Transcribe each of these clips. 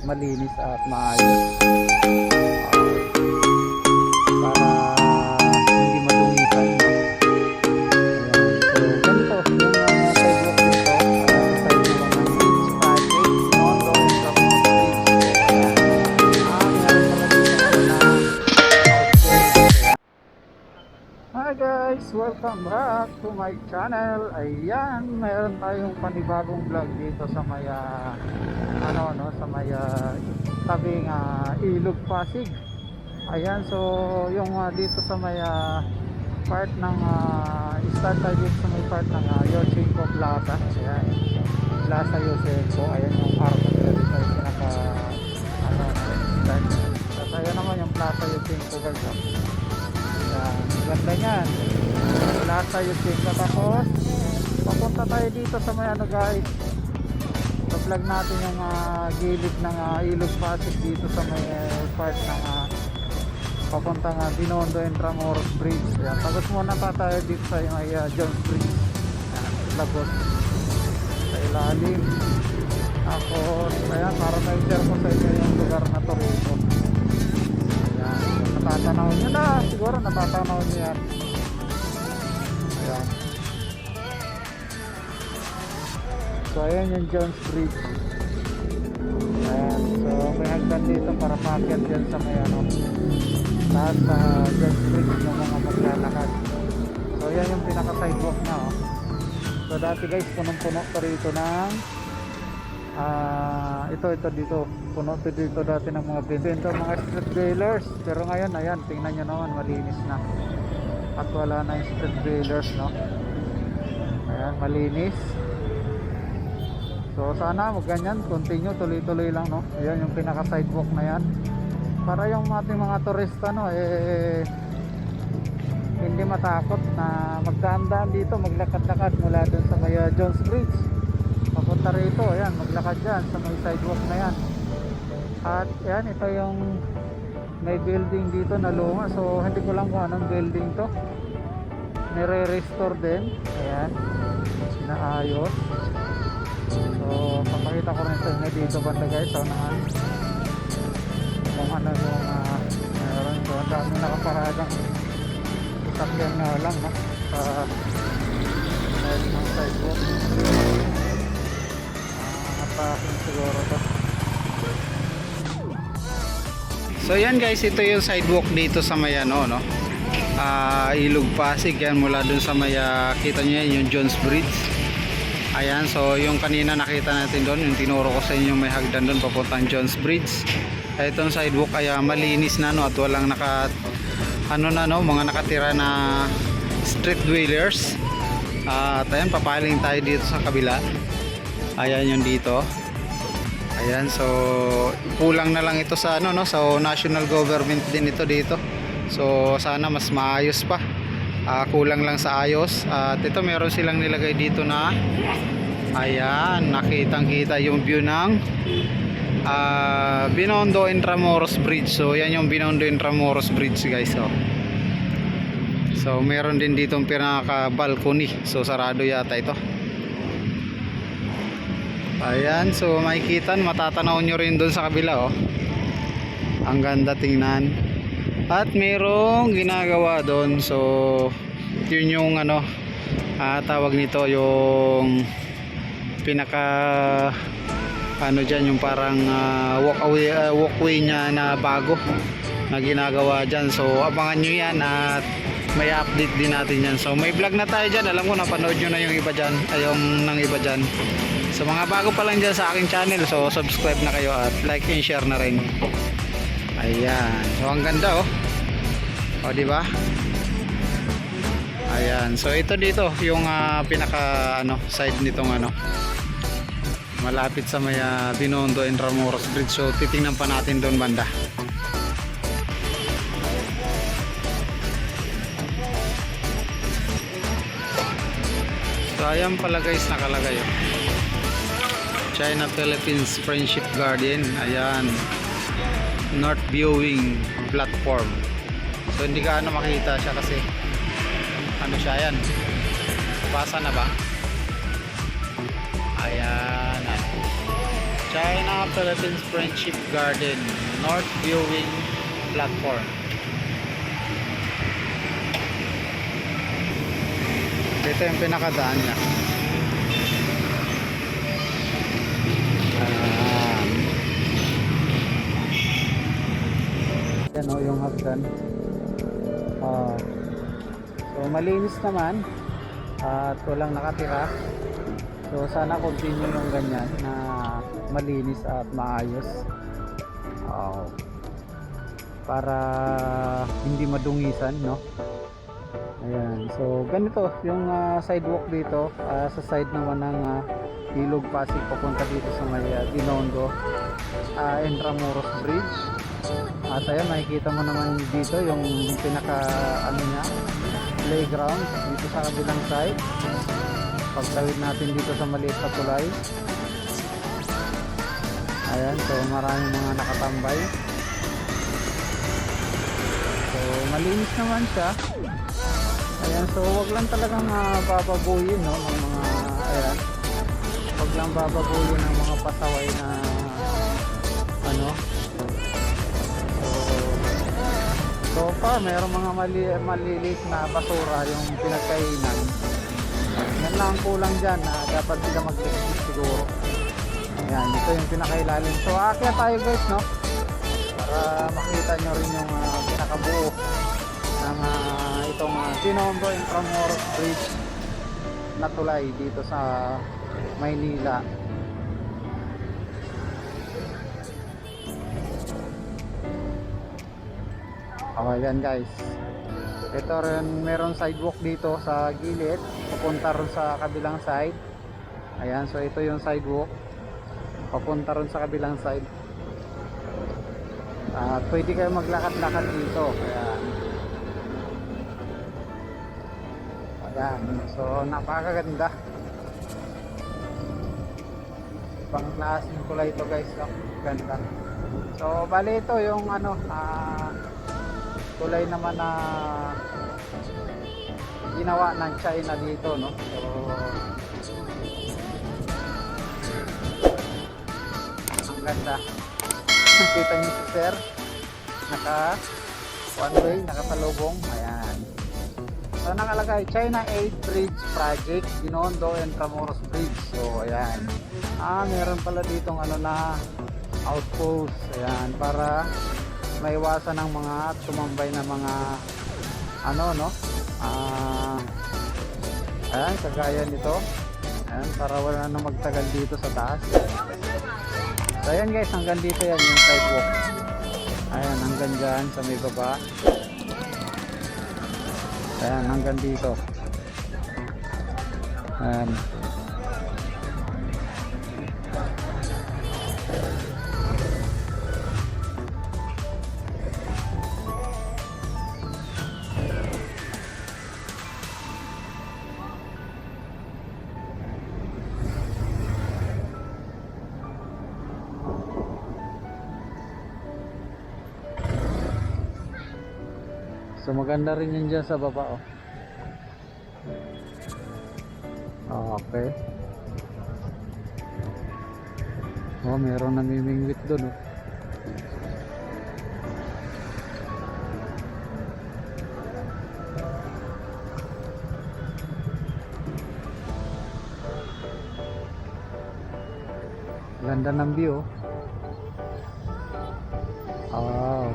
malinis at maayos. Para hindi madungisan, no? Ayan. So ganito yung sidewalk dito. Sa side naman ng Spaghetti, Nondo, and Ramos Street. Meron pala dito na outskirts. Hi guys! Welcome back to my channel. Ayan, meron tayong panibagong vlog dito sa may sa may tabing Ilog Pasig. Ayan, so yung dito sa may part ng start tayo dito sa may part ng Yoshiko Plaza. Ayan, Plaza Yoshiko. Ayan yung arco nila dito yung pinaka start. Tapos ayan naman yung Plaza Yoshiko guys. Ayan, ganda nyan, Plaza Yoshiko. Tapos papunta tayo dito sa may guys, vlog natin yung gilid ng Ilog Pasig dito sa may part ng papuntang Binondo and Ramoros Bridge. Ayan, tapos muna pa tayo dito sa may Jones Bridge. Ayan, labos sa ilalim. Tapos ayan, para na-share ko sa inyo yung lugar na to rito. Ayan, natatanaw nyo na, siguro natatanaw nyo yan. Ayan, so ayan yung Jones Bridge. Ayan, so may hagdan dito para paakyat dyan sa may taas sa Jones Bridge ng mga maglalakad. So ayan yung pinaka sidewalk na So dati guys, punong-puno pa rito ng ito dito, puno to dito dati ng mga bento, mga street dwellers. Pero ngayon ayan, tingnan nyo naman, malinis na at wala na yung street dwellers, no? Ayan, malinis. So sana ganyan, continue, tuloy-tuloy lang, no? Ayan yung pinaka sidewalk na yan. Para yung ating mga turista, no, hindi matakot na magdaan-daan dito, maglakad-lakad mula dun sa may Jones Bridge. Papunta rito, ayan, maglakad dyan sa may sidewalk na yan. At ayan, ito yung may building dito na luma. So hindi ko lang kung anong building to. Nire-restore din. Ayan, sinaayos. So papakita ko rin sa inyo dito banda guys, so naman kung ano yung meron. So ang dami nakaparadang sakyan na lang, no? Sa side ng sidewalk. Atakin siguro to. So yan guys, ito yung sidewalk dito sa may Ilog Pasig. Yan mula dun sa may kita nyo yan, yung Jones Bridge. Ayan, so yung kanina nakita natin doon, yung tinuro ko sa inyo may hagdan doon papuntang Jones Bridge. Itong sidewalk ay malinis na, no, at walang mga nakatira na street dwellers. At ayan, papaling tayo dito sa kabila. Ayan yung dito. Ayan, so kulang na lang ito sa sa national government din ito dito. So sana mas maayos pa. Kulang lang sa ayos. At ito meron silang nilagay dito na ayan, nakitang kita yung view ng Binondo and Ramoros Bridge. So yan yung Binondo and Ramoros Bridge guys. So meron din dito pinaka balcony. So sarado yata ito. Ayan, so makikita, matatanaw nyo rin doon sa kabila. Ang ganda tingnan. At merong ginagawa doon. So yun yung tawag nito, yung pinaka dyan, yung parang walkway nya na bago na ginagawa dyan. So abangan nyo yan at may update din natin yan. So may vlog na tayo dyan, alam ko napanood nyo na yung iba dyan, yung ng iba dyan. So mga bago pa lang dyan sa aking channel, so subscribe na kayo at like and share na rin. Ayan, so ang ganda diba? Ayan, so ito dito yung pinaka side nitong malapit sa may Binondo and Ramoros Bridge. So titingnan pa natin doon banda. So ayan pala guys, nakalagay China Philippines Friendship Garden. Ayan, North Viewing Platform. So hindi ka makita siya kasi siya yan, basa na ba? Ayan, China Philippines Friendship Garden North Viewing Platform. Ito yung pinakadaan niya. Yan o yung hagdan. So malinis naman at walang nakatira. So sana continue yung ganyan na malinis at maayos. Para hindi madungisan, no? Ayan. So ganito yung sidewalk dito sa side naman ng Ilog Pasig papunta dito sa may Binondo Intramuros Bridge. At ayan, makikita mo naman dito yung pinaka niya, playground dito sa kabilang side. Pagtawid natin dito sa maliit na tulay. Ayan, so maraming mga nakatambay. So malinis naman siya. Ayan, so wag lang talagang babaguhin, no, ng mga, ayan, wag lang babaguhin ng mga pasaway na ano. So far, mayroong mga malilit na basura yung pinagkainan. Yan lang ang kulang dyan na dapat sila mag-exit siguro. Ayan, ito yung pinakailalim. So aakyat tayo guys, no, para makita nyo rin yung pinakabuo ng itong Binondo Intramuros Bridge na tulay dito sa Maynila. Okay, yan guys. Ito rin, meron sidewalk dito sa gilid papunta rin sa kabilang side. Ayan, so ito yung sidewalk papunta rin sa kabilang side. Pwede kayo maglakad-lakad dito. Ayan, so napakaganda. Ibang klaseng kulay ito guys, no? Ganda. So bali ito yung kulay naman na ginawa ng China dito, no? So ang ganda. Kita niyo si sir, naka one way, nakasalubong. Ayan, so nakalagay China 8 Bridge Project Binondo Intramuros Bridge. So ayan, meron pala ditong na outpost. Ayan, para maiwasan ng mga tumambay na mga ayan, kagaya nito. Ayan, para wala na magtagal dito sa taas. So ayan guys, hanggang dito yan yung sidewalk. Ayan, hanggang dyan sa may baba. Ayan, hanggang dito. Ayan. So maganda rin yun dyan sa baba, oh. Okay. Oh, meron namimingwit doon, oh. Ganda ng view, oh.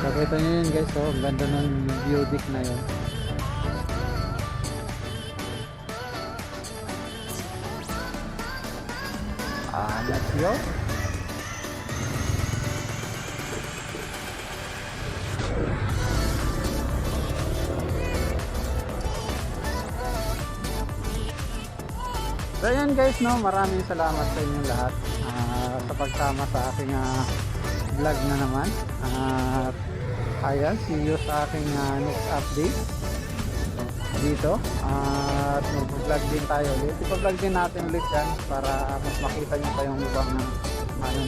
Nakita nyo yun guys, oh, ganda ng view deck na yun. Let's go. So yun guys, no, maraming salamat sa inyong lahat sa pagsama sa aking vlog na naman. Ayan, see you sa aking next update dito. At mag-vlog din tayo ulit. Ipa-vlog din natin ulit yan para mas makita nyo pa yung ibang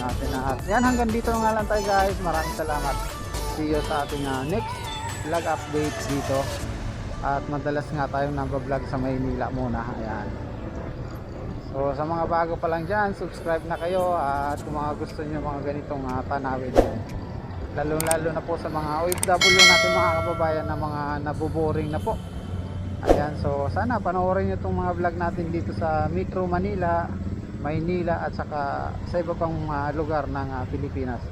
natin. At yan, hanggang dito nga lang tayo guys. Maraming salamat. See you sa ating next vlog update dito At madalas nga tayong nabablog sa Maynila muna. Ayan. So sa mga bago pa lang dyan, subscribe na kayo. At kung mga gusto nyo mga ganitong tanawin, lalo lalo na po sa mga OFW natin mga kababayan na mga nabuboring na po. Ayan, so sana panoorin nyo itong mga vlog natin dito sa Metro Manila, Maynila at saka sa iba pang lugar ng Pilipinas.